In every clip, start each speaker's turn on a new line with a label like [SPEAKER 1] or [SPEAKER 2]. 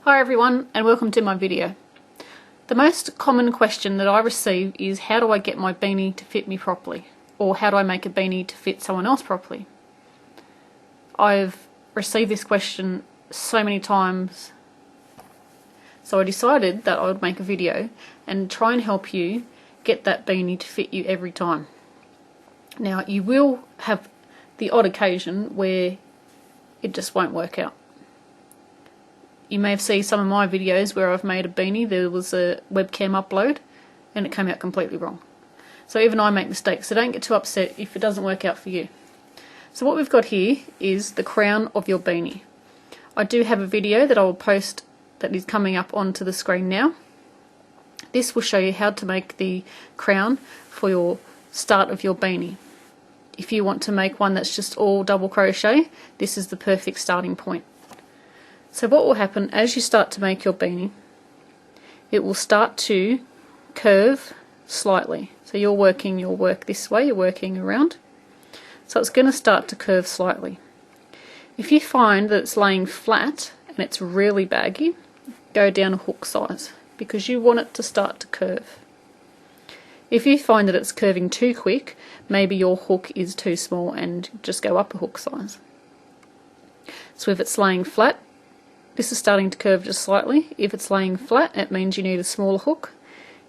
[SPEAKER 1] Hi everyone and welcome to my video. The most common question that I receive is how do I get my beanie to fit me properly? Or how do I make a beanie to fit someone else properly? I've received this question so many times, so I decided that I would make a video and try and help you get that beanie to fit you every time. Now you will have the odd occasion where it just won't work out. You may have seen some of my videos where I've made a beanie, there was a webcam upload and it came out completely wrong. So even I make mistakes, so don't get too upset if it doesn't work out for you. So what we've got here is the crown of your beanie. I do have a video that I will post that is coming up onto the screen now. This will show you how to make the crown for your start of your beanie. If you want to make one that's just all double crochet, this is the perfect starting point. So what will happen as you start to make your beanie, it will start to curve slightly. So you're working your work this way, you're working around. So it's going to start to curve slightly. If you find that it's laying flat and it's really baggy, go down a hook size because you want it to start to curve. If you find that it's curving too quick, maybe your hook is too small and just go up a hook size. So if it's laying flat, this is starting to curve just slightly. If it's laying flat, it means you need a smaller hook.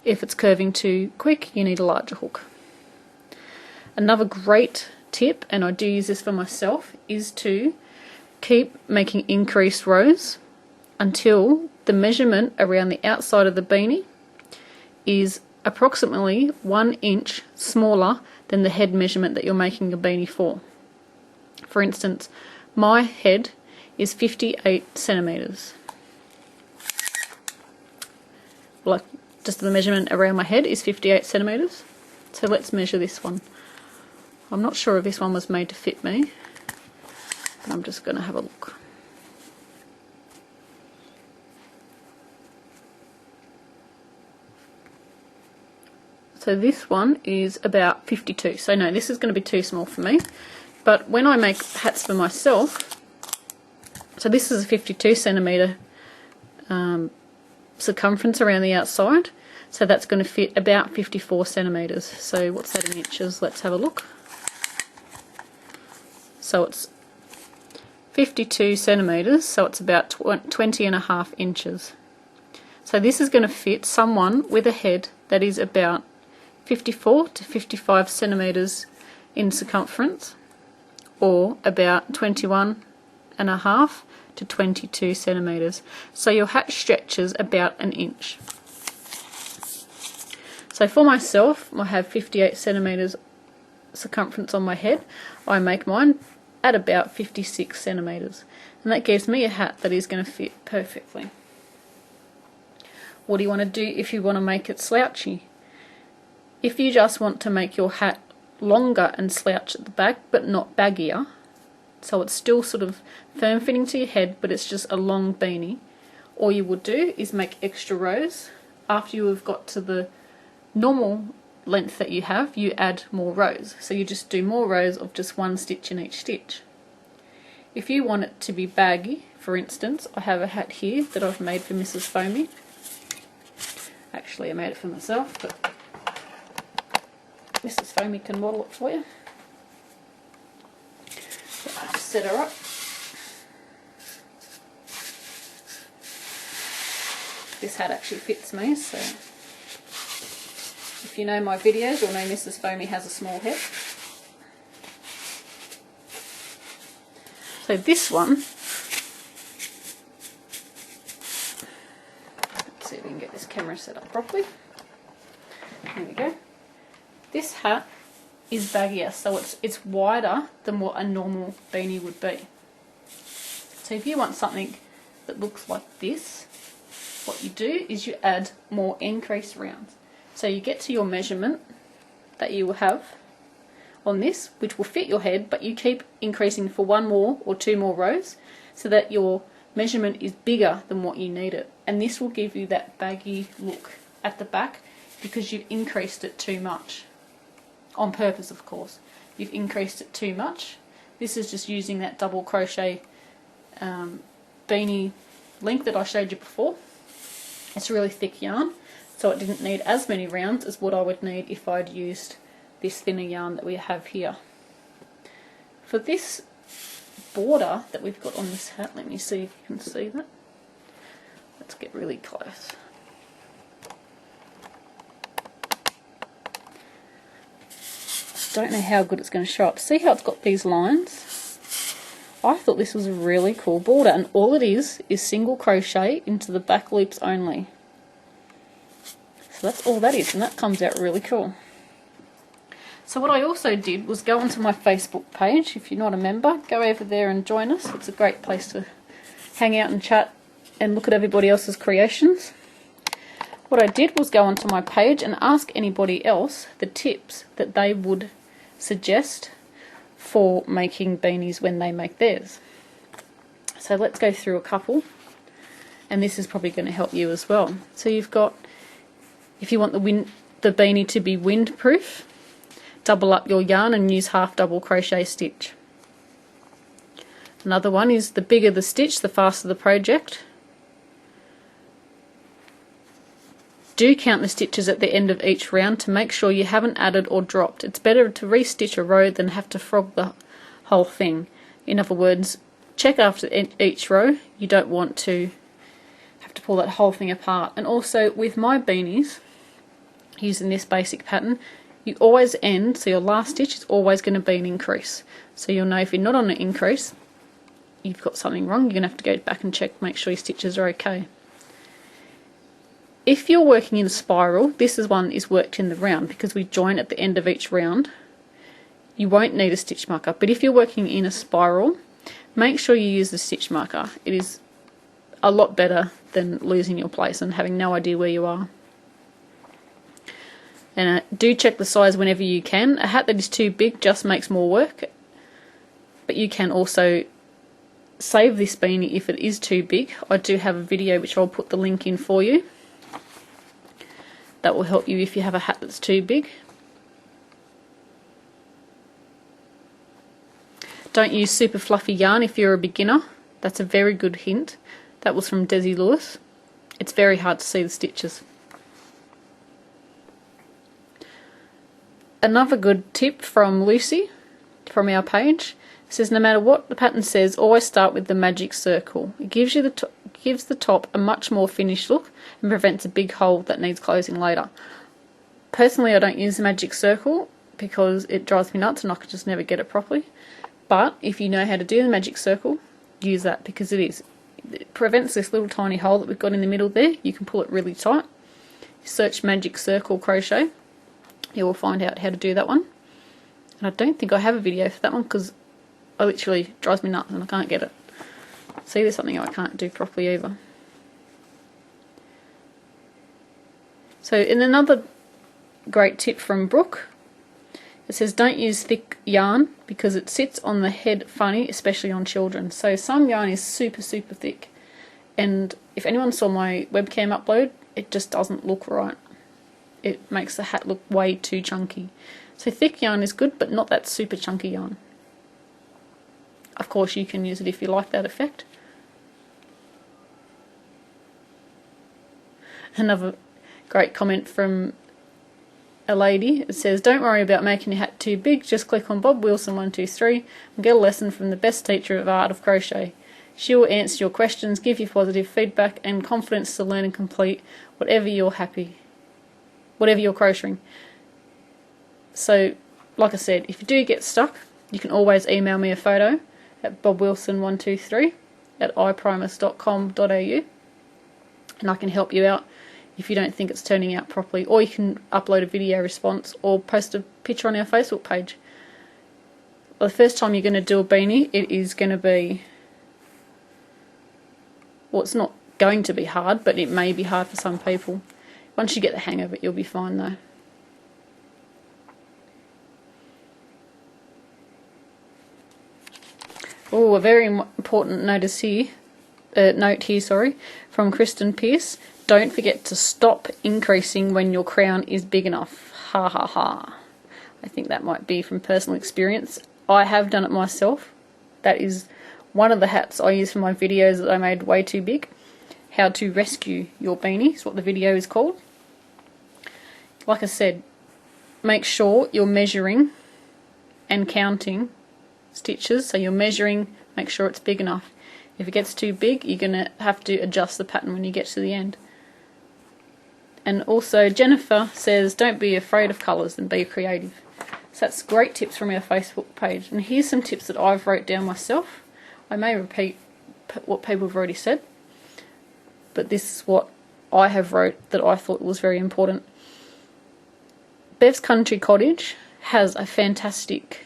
[SPEAKER 1] If it's curving too quick, you need a larger hook. Another great tip, and I do use this for myself, is to keep making increased rows until the measurement around the outside of the beanie is approximately 1 inch smaller than the head measurement that you're making a beanie for. For instance, my head is 58 centimeters. Like, just the measurement around my head is 58 centimeters. So let's measure this one. I'm not sure if this one was made to fit me, but I'm just going to have a look. So this one is about 52. So no, this is going to be too small for me. But when I make hats for myself, so this is a 52 centimeter circumference around the outside. So that's going to fit about 54 centimeters. So what's that in inches? Let's have a look. So it's 52 centimeters, so it's about 20.5 inches. So this is going to fit someone with a head that is about 54 to 55 centimeters in circumference, or about 21.5 to 22 centimeters. So your hat stretches about an inch. So for myself, I have 58 centimeters circumference on my head. I make mine at about 56 centimeters, and that gives me a hat that is going to fit perfectly. What do you want to do if you want to make it slouchy? If you just want to make your hat longer and slouch at the back but not baggier, so it's still sort of firm fitting to your head but it's just a long beanie, all you would do is make extra rows. After you have got to the normal length that you have, you add more rows. So you just do more rows of just one stitch in each stitch. If you want it to be baggy, for instance, I have a hat here that I've made for Mrs. Foamy. Actually, I made it for myself, but Mrs. Foamy can model it for you. So I'll just set her up. This hat actually fits me, so if you know my videos, you'll know Mrs. Foamy has a small head. So this one, let's see if we can get this camera set up properly. There we go. This hat is baggier, so it's wider than what a normal beanie would be. So if you want something that looks like this, what you do is you add more increase rounds. So you get to your measurement that you will have on this, which will fit your head, but you keep increasing for 1 more or 2 more rows so that your measurement is bigger than what you need it. And this will give you that baggy look at the back because you've increased it too much. On purpose, of course. You've increased it too much. This is just using that double crochet beanie length that I showed you before. It's really thick yarn, so it didn't need as many rounds as what I would need if I'd used this thinner yarn that we have here. For this border that we've got on this hat, let me see if you can see that. Let's get really close. Don't know how good it's going to show up. See how it's got these lines? I thought this was a really cool border, and all it is single crochet into the back loops only. So that's all that is, and that comes out really cool. So what I also did was go onto my Facebook page. If you're not a member, go over there and join us. It's a great place to hang out and chat and look at everybody else's creations. What I did was go onto my page and ask anybody else the tips that they would suggest for making beanies when they make theirs. So let's go through a couple, and this is probably going to help you as well. So you've got, if you want the beanie to be windproof, double up your yarn and use half double crochet stitch. Another one is the bigger the stitch, the faster the project. Do count the stitches at the end of each round to make sure you haven't added or dropped. It's better to restitch a row than have to frog the whole thing. In other words, check after each row. You don't want to have to pull that whole thing apart. And also with my beanies, using this basic pattern, you always end, so your last stitch is always going to be an increase. So you'll know if you're not on an increase, you've got something wrong. You're going to have to go back and check, make sure your stitches are okay. If you're working in a spiral, this one is worked in the round because we join at the end of each round. You won't need a stitch marker, but if you're working in a spiral, make sure you use the stitch marker. It is a lot better than losing your place and having no idea where you are. And do check the size whenever you can. A hat that is too big just makes more work, but you can also save this beanie if it is too big. I do have a video which I'll put the link in for you. That will help you if you have a hat that's too big. Don't use super fluffy yarn if you're a beginner. That's a very good hint. That was from Desi Lewis. It's very hard to see the stitches. Another good tip from Lucy from our page says no matter what the pattern says, always start with the magic circle. It gives you gives the top a much more finished look and prevents a big hole that needs closing later. Personally, I don't use the magic circle because it drives me nuts and I could just never get it properly. But if you know how to do the magic circle, use that because it prevents this little tiny hole that we've got in the middle there. You can pull it really tight. Search magic circle crochet. You will find out how to do that one. And I don't think I have a video for that one because it literally drives me nuts and I can't get it. See, there's something I can't do properly either. So in another great tip from Brooke, it says don't use thick yarn because it sits on the head funny, especially on children. So some yarn is super thick, and if anyone saw my webcam upload, it just doesn't look right. It makes the hat look way too chunky. So thick yarn is good, but not that super chunky yarn. Of course you can use it if you like that effect. Another great comment from a lady. It says, don't worry about making your hat too big, just click on Bob Wilson 123 and get a lesson from the best teacher of art of crochet. She will answer your questions, give you positive feedback and confidence to learn and complete whatever you're crocheting. So, like I said, if you do get stuck, you can always email me a photo at bobwilson123@iprimus.com.au and I can help you out if you don't think it's turning out properly, or you can upload a video response or post a picture on our Facebook page. Well, the first time you're going to do a beanie, it is going to be, well, it's not going to be hard, but it may be hard for some people. Once you get the hang of it, you'll be fine though. Oh, a very important note here, from Kristen Pierce. Don't forget to stop increasing when your crown is big enough. Ha ha ha. I think that might be from personal experience. I have done it myself. That is one of the hats I use for my videos that I made way too big. how to rescue your beanie is what the video is called. Like I said, make sure you're measuring and counting stitches. So you're measuring, make sure it's big enough. If it gets too big, you're going to have to adjust the pattern when you get to the end. And also Jennifer says, don't be afraid of colours and be creative. So that's great tips from our Facebook page. And here's some tips that I've wrote down myself. I may repeat what people have already said, but this is what I have wrote that I thought was very important. Bev's Country Cottage has a fantastic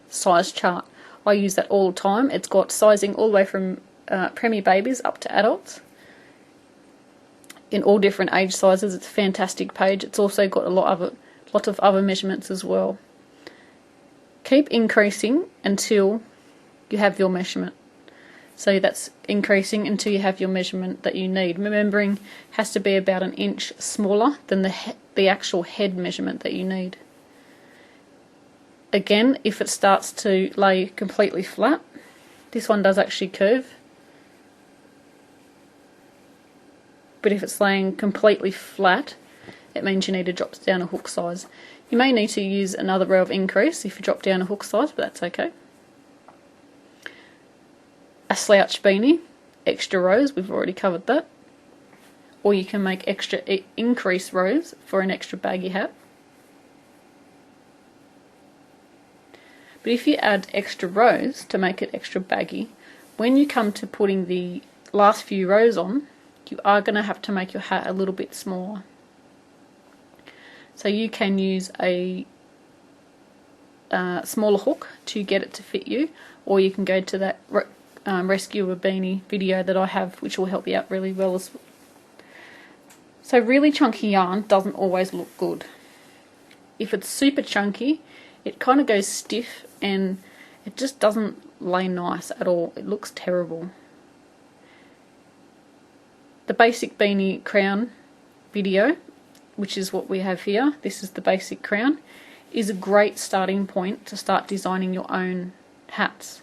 [SPEAKER 1] size chart. I use that all the time. It's got sizing all the way from preemie babies up to adults in all different age sizes. It's a fantastic page. It's also got a lot of other measurements as well. Keep increasing until you have your measurement. So that's increasing until you have your measurement that you need. Remembering, it has to be about an inch smaller than the actual head measurement that you need. Again, if it starts to lay completely flat, this one does actually curve. But if it's laying completely flat, it means you need to drop down a hook size. You may need to use another row of increase if you drop down a hook size, but that's okay. A slouch beanie, extra rows, we've already covered that. Or you can make extra increase rows for an extra baggy hat. But if you add extra rows to make it extra baggy, when you come to putting the last few rows on, you are going to have to make your hat a little bit smaller. So you can use a smaller hook to get it to fit you, or you can go to that rescue a beanie video that I have, which will help you out really well. So really chunky yarn doesn't always look good. If it's super chunky, it kind of goes stiff and it just doesn't lay nice at all. It looks terrible. The basic beanie crown video, which is what we have here, this is the basic crown, is a great starting point to start designing your own hats.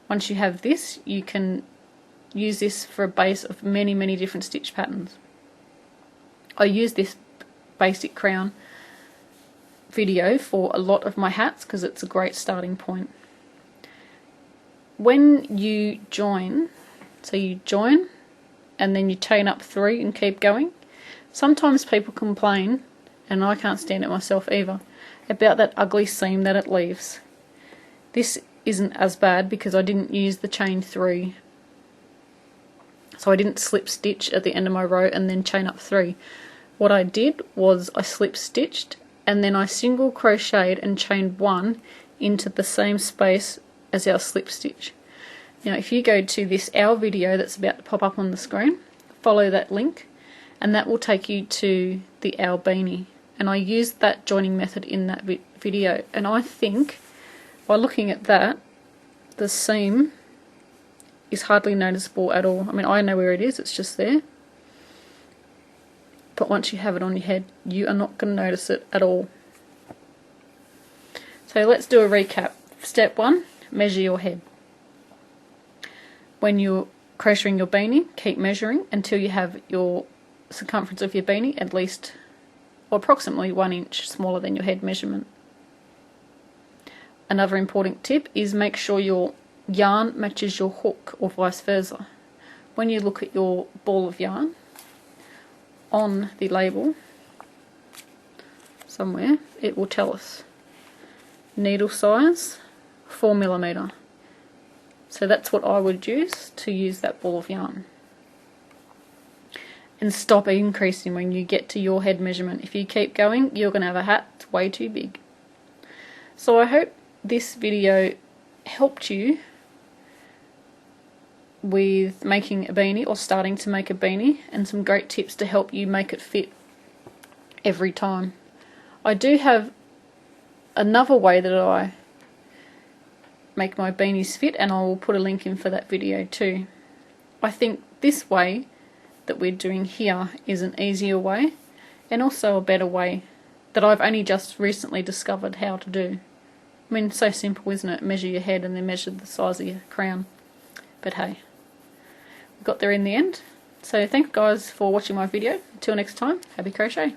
[SPEAKER 1] Once you have this, you can use this for a base of many, many different stitch patterns. I use this basic crown video for a lot of my hats because it's a great starting point. When you join, so you join and then you chain up 3 and keep going, sometimes people complain, and I can't stand it myself either, about that ugly seam that it leaves. This isn't as bad because I didn't use the chain 3. So I didn't slip stitch at the end of my row and then chain up 3. What I did was I slip stitched and then I single crocheted and chained 1 into the same space as our slip stitch. Now if you go to this owl video that's about to pop up on the screen, follow that link and that will take you to the owl beanie. And I used that joining method in that video, and I think by looking at that, the seam is hardly noticeable at all. I mean, I know where it is, it's just there. But once you have it on your head, you are not going to notice it at all. So let's do a recap. Step 1, measure your head. When you're crocheting your beanie, keep measuring until you have your circumference of your beanie at least, or approximately 1 inch smaller than your head measurement. Another important tip is make sure your yarn matches your hook or vice versa. When you look at your ball of yarn on the label somewhere, it will tell us needle size 4mm. So that's what I would use to use that ball of yarn. And stop increasing when you get to your head measurement. If you keep going, you're going to have a hat that's way too big. So I hope this video helped you with making a beanie or starting to make a beanie, and some great tips to help you make it fit every time. I do have another way that I make my beanies fit, and I will put a link in for that video too. I think this way that we're doing here is an easier way and also a better way that I've only just recently discovered how to do. I mean, so simple, isn't it? Measure your head and then measure the size of your crown. But hey, we got there in the end. So thanks guys for watching my video. Until next time, happy crochet.